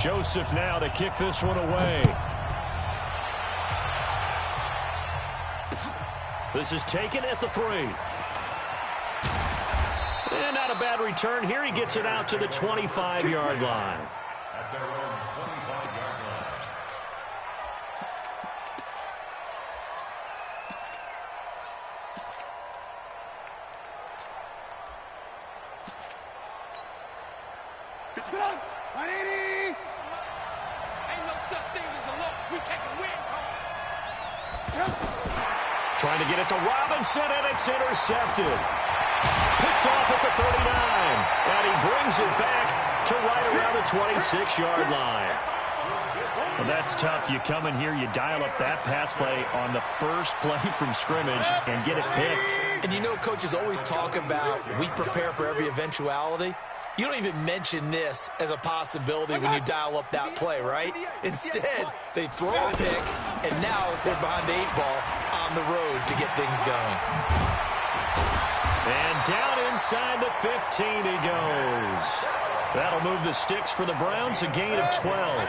Joseph now to kick this one away. This is taken at the 3. And not a bad return here. He gets it out to the 25-yard line. At their own 25-yard line. It's good. 180. Ain't no such thing as a loss. We taking wins home. Trying to get it to Robinson, and it's intercepted. Picked off at the 39, and he brings it back to right around the 26-yard line. Well, that's tough. You come in here, you dial up that pass play on the first play from scrimmage and get it picked. And you know coaches always talk about we prepare for every eventuality. You don't even mention this as a possibility when you dial up that play, right? Instead, they throw a pick, and now they're behind the 8-ball on the road to get things going. And down inside the 15 he goes. That'll move the sticks for the Browns, a gain of 12.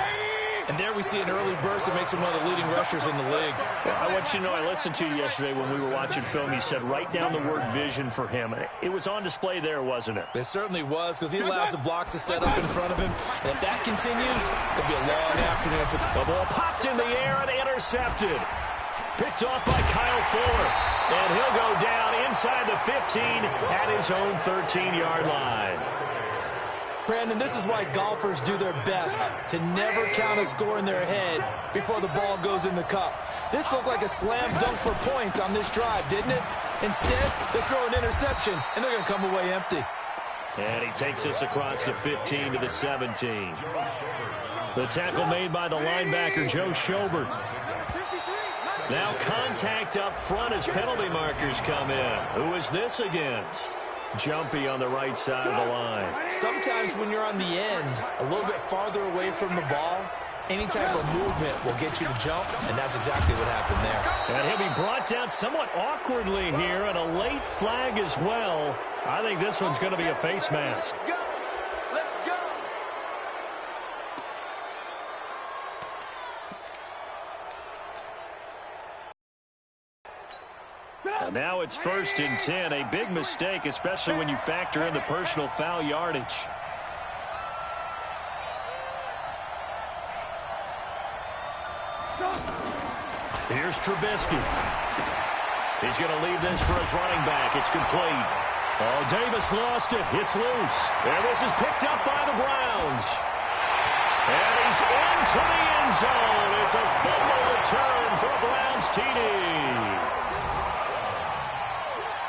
And there we see an early burst that makes him one of the leading rushers in the league. I want you to know, I listened to you yesterday when we were watching film. You said write down the word vision for him. It was on display there, wasn't it? It certainly was, because he allows the blocks to set up in front of him. And if that continues, it'll be a long afternoon. The ball popped in the air and intercepted. Picked off by Kyle Fuller. And he'll go down inside the 15 at his own 13-yard line. Brandon, this is why golfers do their best to never count a score in their head before the ball goes in the cup. This looked like a slam dunk for points on this drive, didn't it? Instead, they throw an interception, and they're going to come away empty. And he takes us across the 15 to the 17. The tackle made by the linebacker, Joe Schobert. Now contact up front as penalty markers come in. Who is this against? Jumpy on the right side of the line. Sometimes when you're on the end, a little bit farther away from the ball, any type of movement will get you to jump, and that's exactly what happened there. And he'll be brought down somewhat awkwardly here, and a late flag as well. I think this one's going to be a face mask. And now it's 1st and 10, a big mistake, especially when you factor in the personal foul yardage. Here's Trubisky. He's going to leave this for his running back. It's complete. Oh, Davis lost it. It's loose. And this is picked up by the Browns. And he's into the end zone. It's a fumble return for a Browns TD.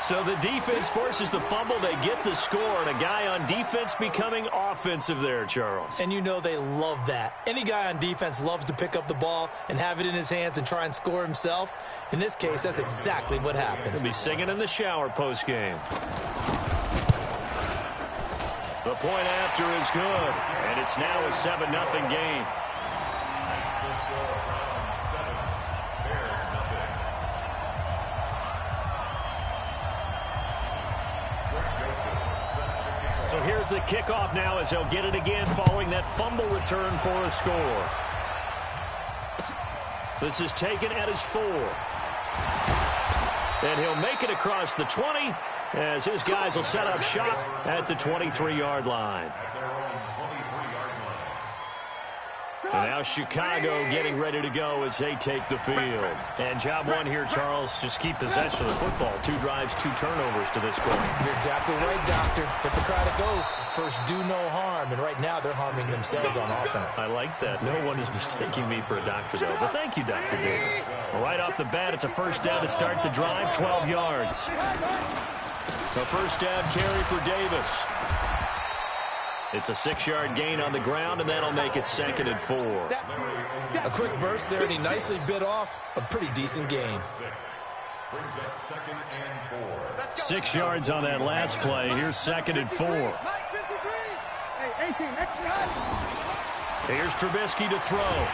So the defense forces the fumble. They get the score, and a guy on defense becoming offensive there, Charles. And you know they love that. Any guy on defense loves to pick up the ball and have it in his hands and try and score himself. In this case, that's exactly what happened. He'll be singing in the shower post-game. The point after is good, and it's now a 7-0 game. So here's the kickoff now as he'll get it again following that fumble return for a score. This is taken at his 4. And he'll make it across the 20 as his guys will set up shop at the 23-yard line. And now Chicago getting ready to go as they take the field. And job one here, Charles, just keep possession of the football. 2 drives, 2 turnovers to this point. You're exactly right, Doctor. Hippocratic oath. First, do no harm. And right now, they're harming themselves on offense. I like that. No one is mistaking me for a doctor, though. But thank you, Dr. Davis. Well, right off the bat, it's a first down to start the drive, 12 yards. The first down carry for Davis. It's a 6-yard gain on the ground, and that'll make it 2nd and 4. A quick burst there, and he nicely bit off a pretty decent gain. 6 yards on that last play. Here's 2nd and 4. Here's Trubisky to throw.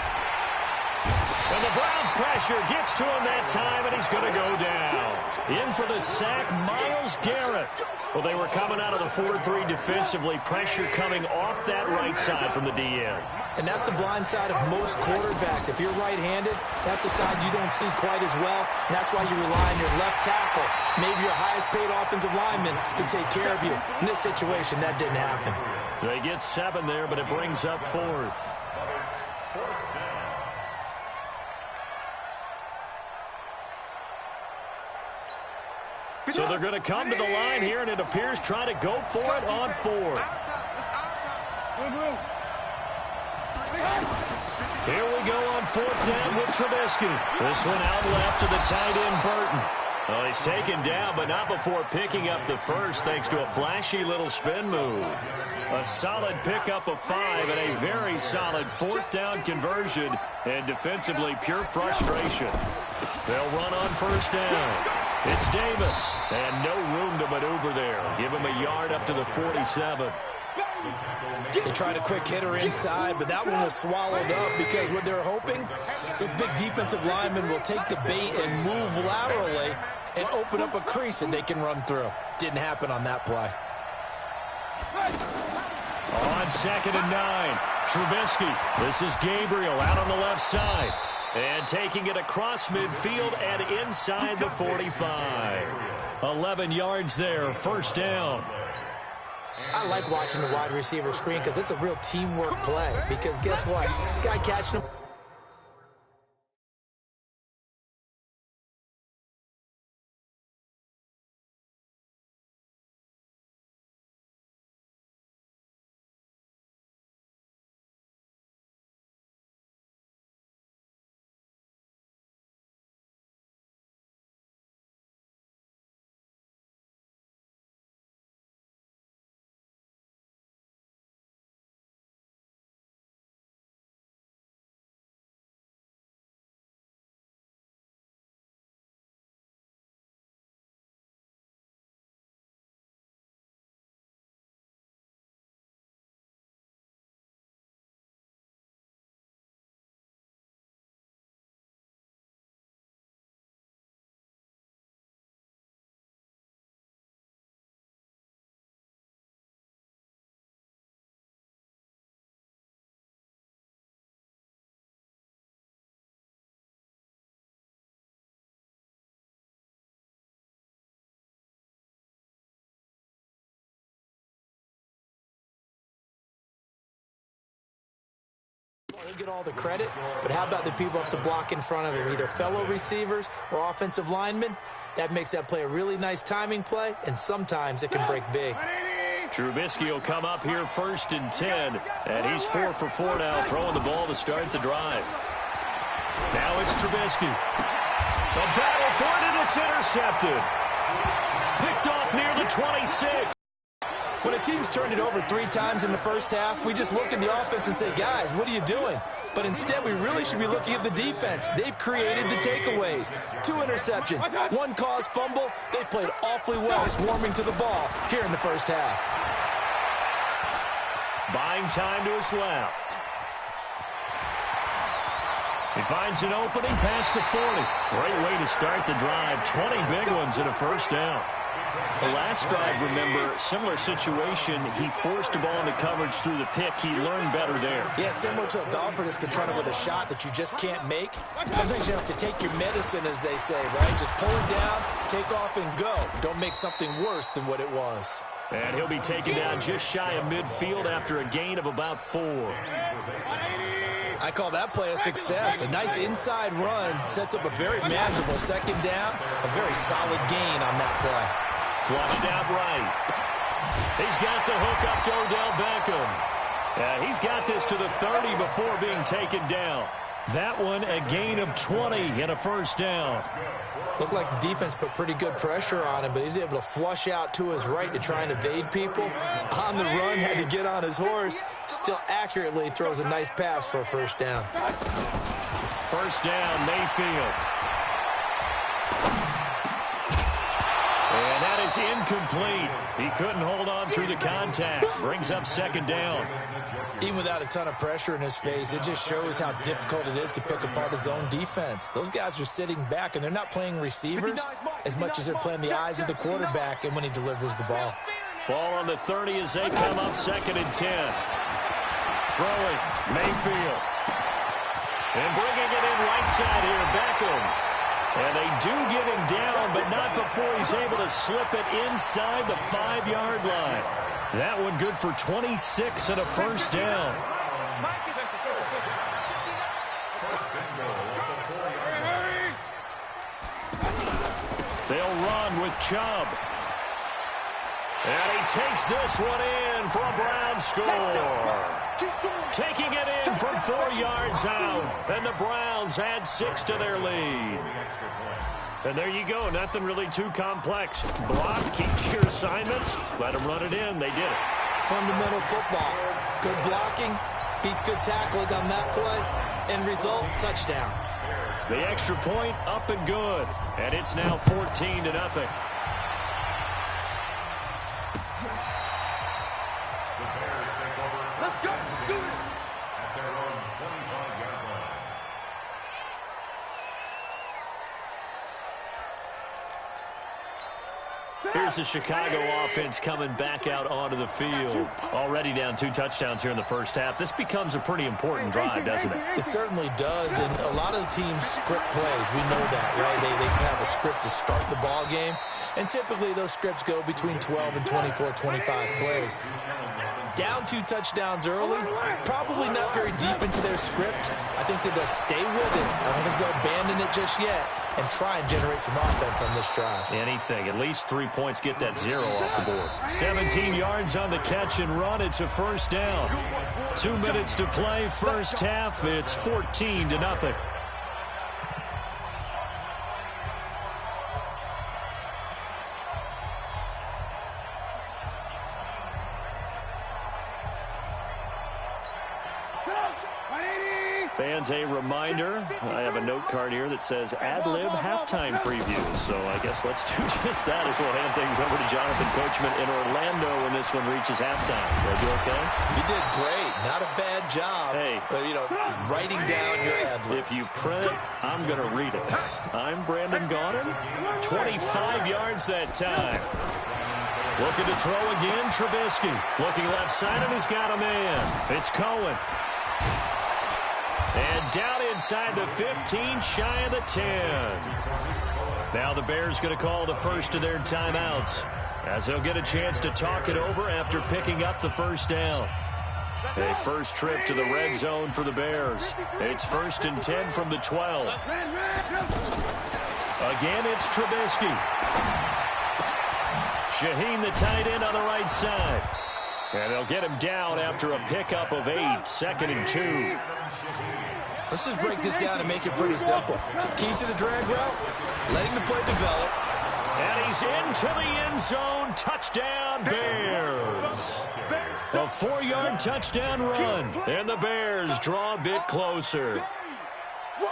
And the Browns' pressure gets to him that time, and he's going to go down. In for the sack, Myles Garrett. Well, they were coming out of the 4-3 defensively. Pressure coming off that right side from the DN. And that's the blind side of most quarterbacks. If you're right-handed, that's the side you don't see quite as well. And that's why you rely on your left tackle, maybe your highest-paid offensive lineman, to take care of you. In this situation, that didn't happen. They get 7 there, but it brings up 4th. So they're going to come to the line here, and it appears trying to go for it on 4th. Here we go on 4th down with Trubisky. This one out left to the tight end, Burton. Well, he's taken down, but not before picking up the first, thanks to a flashy little spin move. A solid pickup of 5 and a very solid 4th down conversion, and defensively pure frustration. They'll run on 1st down. It's Davis, and no room to maneuver there. Give him a yard up to the 47. They tried a quick hitter inside, but that one was swallowed up because what they're hoping, those big defensive linemen will take the bait and move laterally and open up a crease that they can run through. Didn't happen on that play. On 2nd and 9, Trubisky. This is Gabriel out on the left side. And taking it across midfield and inside the 45. 11 yards there, 1st down. I like watching the wide receiver screen because it's a real teamwork play. Because guess what? The guy catching him. He'll get all the credit, but how about the people have to block in front of him, either fellow receivers or offensive linemen? That makes that play a really nice timing play, and sometimes it can break big. Trubisky will come up here 1st and 10, and he's 4 for 4 now, throwing the ball to start the drive. Now it's Trubisky. The battle for it, and it's intercepted. Picked off near the 26. When a team's turned it over 3 times in the first half, we just look at the offense and say, guys, what are you doing? But instead, we really should be looking at the defense. They've created the takeaways. 2 interceptions, 1 caused fumble. They played awfully well swarming to the ball here in the first half. Buying time to his left. He finds an opening past the 40. Great way to start the drive. 20 big ones and a 1st down. The last drive, remember, similar situation. He forced the ball into coverage through the pick. He learned better there. Yeah, similar to a golfer that's confronted with a shot that you just can't make. Sometimes you have to take your medicine, as they say, right? Just pull it down, take off, and go. Don't make something worse than what it was. And he'll be taken down just shy of midfield after a gain of about 4. I call that play a success. A nice inside run sets up a very manageable 2nd down. A very solid gain on that play. Flushed out right. He's got the hook up to Odell Beckham. He's got this to the 30 before being taken down. That one a gain of 20 and a 1st down. Looked like the defense put pretty good pressure on him, but he's able to flush out to his right to try and evade people. On the run, had to get on his horse. Still accurately throws a nice pass for a 1st down. 1st down, Mayfield. And that is incomplete. He couldn't hold on through the contact. Brings up second down. Even without a ton of pressure in his face, it just shows how difficult it is to pick apart his own defense. Those guys are sitting back, and they're not playing receivers as much as they're playing the eyes of the quarterback and when he delivers the ball. Ball on the 30 as they come up 2nd and 10. Throwing, Mayfield. And bringing it in right side here, Beckham. And they do get him down, but not before he's able to slip it inside the 5-yard line. That one good for 26 and a first down. They'll run with Chubb. And he takes this one in for a Brown score. Taking it in from 4 yards out. And the Browns add 6 to their lead. And there you go. Nothing really too complex. Block, keep your assignments. Let them run it in. They did it. Fundamental football. Good blocking. Beats good tackling on that play. End result, touchdown. The extra point up and good. And it's now 14-0. Let's go. Do it. At their own 25-yard line. Here's the Chicago offense coming back out onto the field. Already down 2 touchdowns here in the first half. This becomes a pretty important drive, doesn't it? It certainly does, and a lot of the teams script plays. We know that, right? They have a script to start the ball game, and typically those scripts go between 12 and 24, 25 plays. Down 2 touchdowns early, probably not very deep into their script. I think that they'll stay with it. I don't think they'll abandon it just yet and try and generate some offense on this drive. Anything. At least 3 points, get that 0 off the board. 17 yards on the catch and run. It's a first down. 2 minutes to play. First half. It's 14-0. Fans, a reminder, I have a note card here that says ad-lib halftime previews. So I guess let's do just that as we'll hand things over to Jonathan Coachman in Orlando when this one reaches halftime. Did I do okay? You did great. Not a bad job. Hey. But, writing down your ad-libs. If you print, I'm going to read it. I'm Brandon Gaudin. 25 yards that time. Looking to throw again, Trubisky. Looking left side, and he's got a man. It's Cohen. And down inside the 15, shy of the 10. Now the Bears going to call the first of their timeouts as they'll get a chance to talk it over after picking up the first down. A first trip to the red zone for the Bears. It's 1st and 10 from the 12. Again, it's Trubisky. Shaheen, the tight end, on the right side. And they'll get him down after a pickup of 8, 2nd and 2. Let's just break this down and make it pretty simple. Key to the drag route, letting the play develop. And he's into the end zone. Touchdown, Bears. A 4-yard touchdown run. And the Bears draw a bit closer.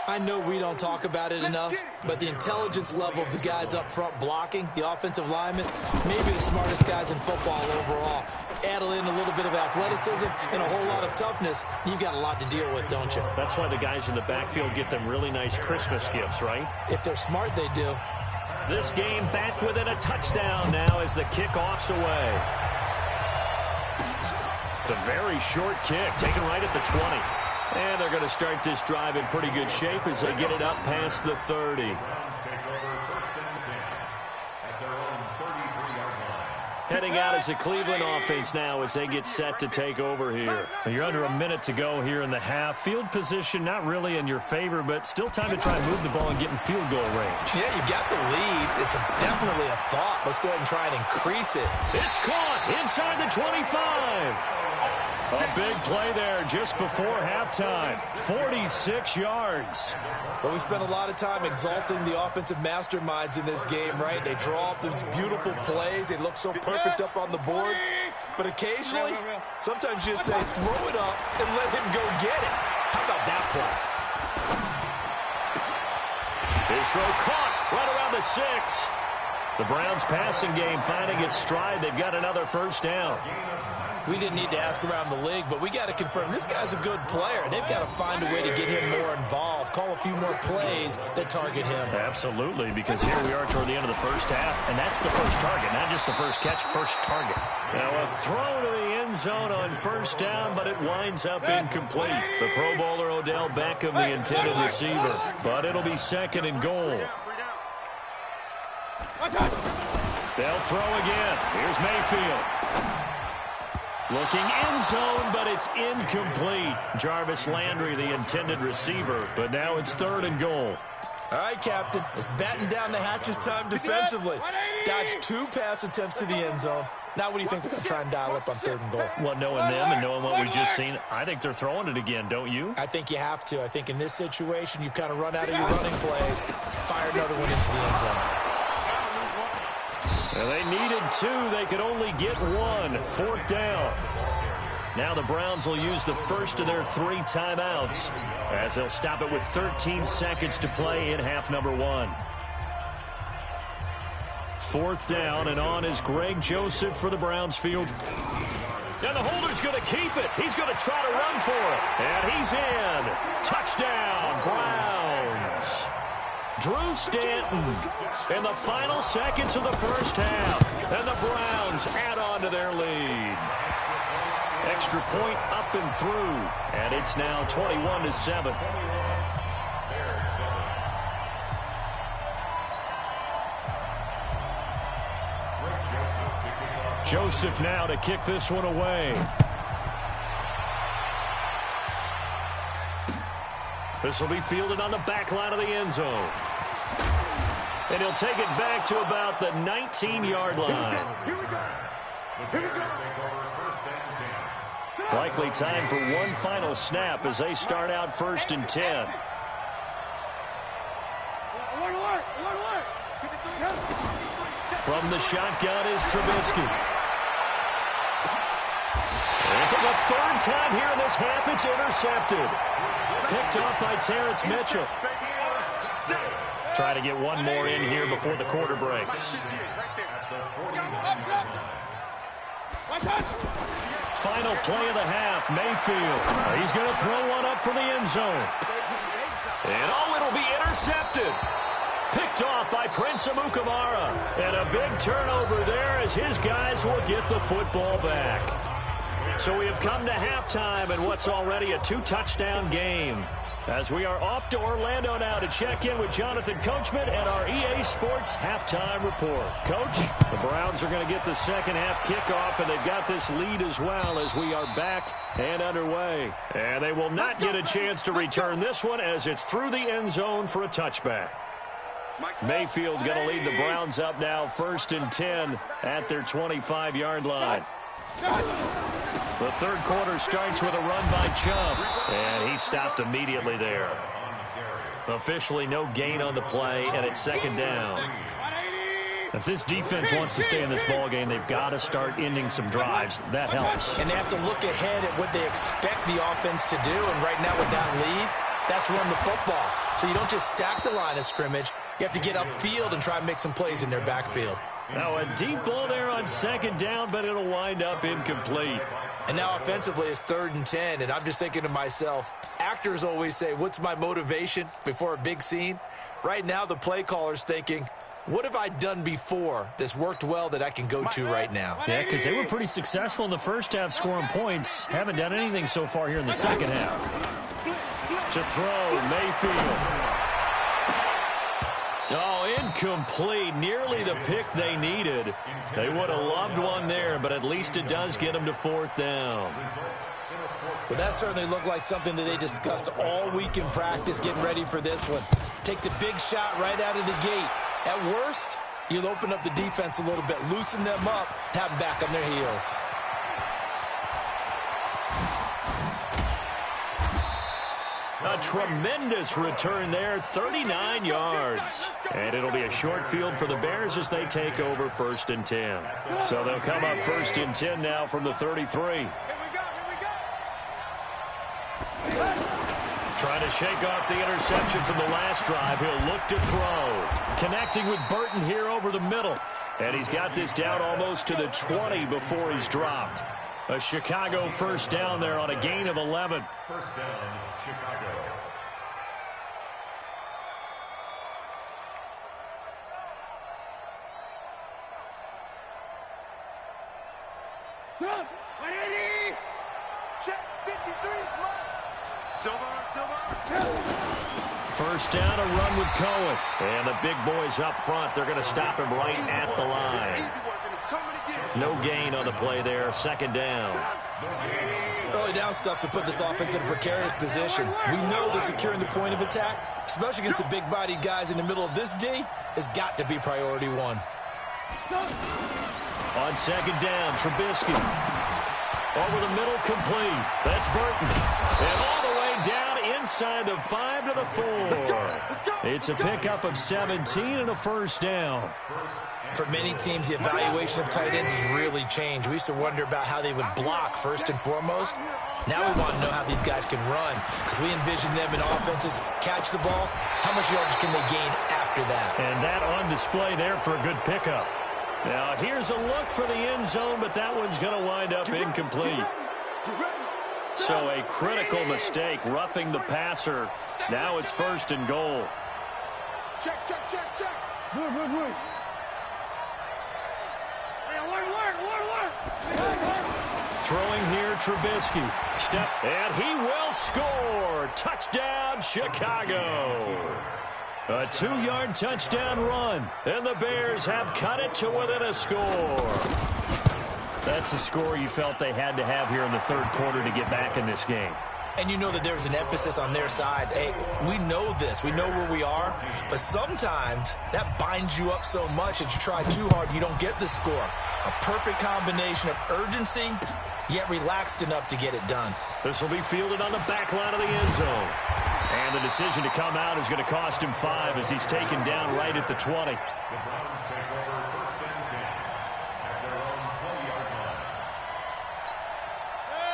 I know we don't talk about it enough, but the intelligence level of the guys up front blocking, the offensive linemen, maybe the smartest guys in football overall. Add in a little bit of athleticism and a whole lot of toughness, you've got a lot to deal with, don't you? That's why the guys in the backfield get them really nice Christmas gifts, right? If they're smart, they do. This game back within a touchdown now as the kickoff's away. It's a very short kick, taken right at the 20. And they're going to start this drive in pretty good shape as they get it up past the 30. Heading out as the Cleveland offense now as they get set to take over here. You're under a minute to go here in the half. Field position not really in your favor, but still time to try and move the ball and get in field goal range. Yeah, you got the lead. It's definitely a thought. Let's go ahead and try and increase it. It's caught inside the 25. A big play there just before halftime. 46 yards. But we spent a lot of time exalting the offensive masterminds in this game, right? They draw up these beautiful plays. They look so perfect up on the board. But occasionally, sometimes you just say, throw it up and let him go get it. How about that play? His throw caught right around the 6. The Browns passing game finding its stride. They've got another first down. We didn't need to ask around the league, but we got to confirm this guy's a good player. They've got to find a way to get him more involved, call a few more plays that target him. Absolutely, because here we are toward the end of the first half, and that's the first target, not just the first catch, first target. Now a throw to the end zone on first down, but it winds up incomplete. The Pro Bowler Odell Beckham, the intended receiver, but it'll be second and goal. They'll throw again. Here's Mayfield. Looking end zone, but it's incomplete. Jarvis Landry, the intended receiver, but now it's third and goal. All right, Captain, it's batten down the hatches time defensively. Dodged 2 pass attempts to the end zone. Now what do you think they're going to try and dial up on third and goal? Well, knowing them and knowing what we just seen, I think they're throwing it again, don't you? I think you have to. I think in this situation, you've kind of run out of your running plays. Fire another one into the end zone. Well, they needed 2. They could only get 1. Fourth down. Now the Browns will use the first of their 3 timeouts as they'll stop it with 13 seconds to play in half number 1. Fourth down, and on is Greg Joseph for the Browns field. And the holder's going to keep it. He's going to try to run for it. And he's in. Touchdown, Browns. Drew Stanton in the final seconds of the first half. And the Browns add on to their lead. Extra point up and through. And it's now 21-7. Joseph now to kick this one away. This will be fielded on the back line of the end zone. And he'll take it back to about the 19-yard line. Likely time for one final snap as they start out first and 10. From the shotgun is Trubisky. And for the 3rd time here in this half, it's intercepted. Picked off by Terrence Mitchell. Try to get one more in here before the quarter breaks. Final play of the half, Mayfield. He's going to throw one up for the end zone. And it'll be intercepted. Picked off by Prince Amukamara. And a big turnover there as his guys will get the football back. So we have come to halftime in what's already a 2-touchdown game. As we are off to Orlando now to check in with Jonathan Coachman and our EA Sports halftime report. Coach, the Browns are going to get the second half kickoff, and they've got this lead as well as we are back and underway. And they will not get a chance to return this one as it's through the end zone for a touchback. Mayfield going to lead the Browns up now first and 10 at their 25-yard line. The third quarter starts with a run by Chubb, and he stopped immediately there. Officially no gain on the play, and it's second down. If this defense wants to stay in this ballgame, they've got to start ending some drives. That helps. And they have to look ahead at what they expect the offense to do, and right now with that lead, that's run the football. So you don't just stack the line of scrimmage. You have to get upfield and try and make some plays in their backfield. Now a deep ball there on second down, but it'll wind up incomplete. And now offensively it's 3rd and 10, and I'm just thinking to myself, actors always say, what's my motivation before a big scene? Right now the play caller's thinking, what have I done before that's worked well that I can go to right now? Yeah, because they were pretty successful in the first half scoring points. Haven't done anything so far here in the second half. To throw, Mayfield. Oh, incomplete. Nearly the pick they needed. They would have loved one there, but at least it does get them to 4th down. Well, that certainly looked like something that they discussed all week in practice getting ready for this one. Take the big shot right out of the gate. At worst, you'll open up the defense a little bit, loosen them up, have them back on their heels. A tremendous return there, 39 yards. And it'll be a short field for the Bears as they take over first and 10. So they'll come up first and 10 now from the 33. Trying to shake off the interception from the last drive. He'll look to throw. Connecting with Burton here over the middle. And he's got this down almost to the 20 before he's dropped. A Chicago first down there on a gain of 11. First down, Chicago. Drop. 180. Check 53. Silver. First down, a run with Cohen. And the big boys up front, they're going to stop him right at the line. No gain on the play there. Second down. Early down stuff to put this offense in a precarious position. We know that securing the point of attack, especially against the big-bodied guys in the middle of this D, has got to be priority one. On second down, Trubisky. Over the middle, complete. That's Burton. And all the way down inside the 5 to the 4. It's a pickup of 17 and a first down. For many teams, the evaluation of tight ends has really changed. We used to wonder about how they would block first and foremost. Now we want to know how these guys can run, because we envision them in offenses catch the ball. How much yardage can they gain after that? And that on display there for a good pickup. Now here's a look for the end zone, but that one's going to wind up incomplete. So a critical mistake, roughing the passer. Now it's first and goal. Check. Good. Throwing here, Trubisky. Step, and he will score. Touchdown, Chicago. A 2-yard touchdown run, and the Bears have cut it to within a score. That's a score you felt they had to have here in the third quarter to get back in this game. And you know that there's an emphasis on their side. Hey, we know this. We know where we are. But sometimes that binds you up so much that you try too hard, you don't get the score. A perfect combination of urgency, yet relaxed enough to get it done. This will be fielded on the back line of the end zone. And the decision to come out is going to cost him 5 as he's taken down right at the 20. The Browns take over first and 10 at their own 20-yard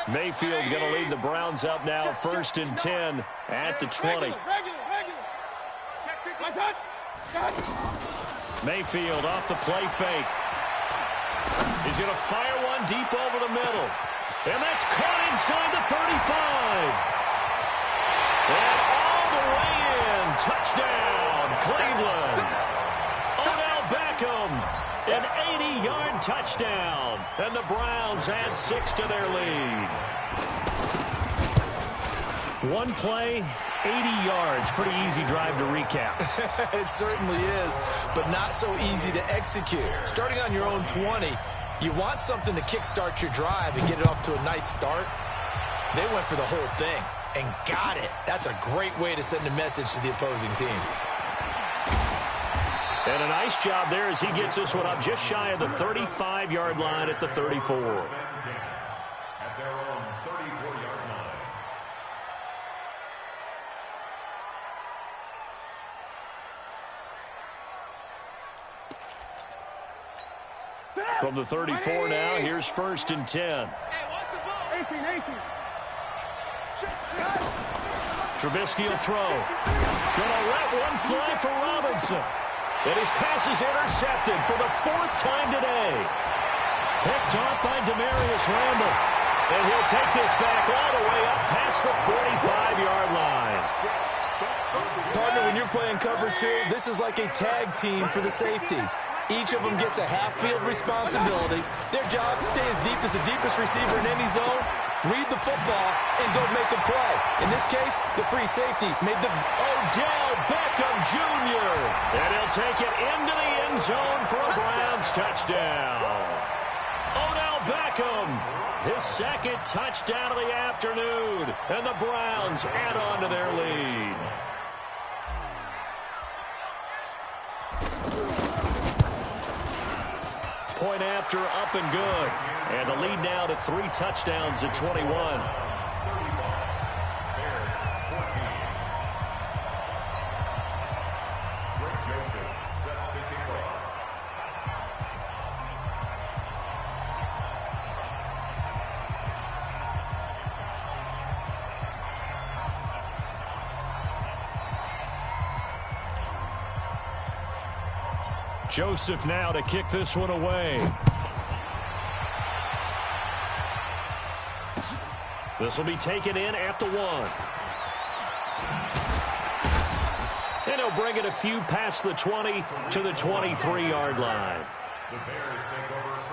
line. Mayfield going to lead the Browns up now, first and 10 at the 20. Mayfield off the play fake. He's going to fire one deep over the middle. And that's caught inside the 35. And all the way in. Touchdown, Cleveland. Odell Beckham, an 80-yard touchdown. And the Browns add 6 to their lead. One play, 80 yards. Pretty easy drive to recap. It certainly is, but not so easy to execute. Starting on your own 20, you want something to kickstart your drive and get it off to a nice start. They went for the whole thing and got it. That's a great way to send a message to the opposing team. And a nice job there as he gets this one up just shy of the 35-yard line at the 34. At their own 34-yard line. From the 34 now, here's first and 10. 18. Trubisky will throw. Gonna let one fly for Robinson. And his pass is intercepted for the 4th time today. Picked off by Demarius Randall. And he'll take this back all the way up past the 45-yard line. Partner, when you're playing cover 2, this is like a tag team for the safeties. Each of them gets a half-field responsibility. Their job, stay as deep as the deepest receiver in any zone, read the football, and go make a play. In this case, the free safety made the Odell Beckham Jr. And he'll take it into the end zone for a Browns touchdown. Odell Beckham, his 2nd touchdown of the afternoon. And the Browns add on to their lead. Point after, up and good. And the lead now to 3 touchdowns at 21. 35. Bears 14. Greg Joseph set to kick off. Joseph now to kick this one away. This will be taken in at the 1. And he'll bring it a few past the 20 to the 23-yard line. The Bears take over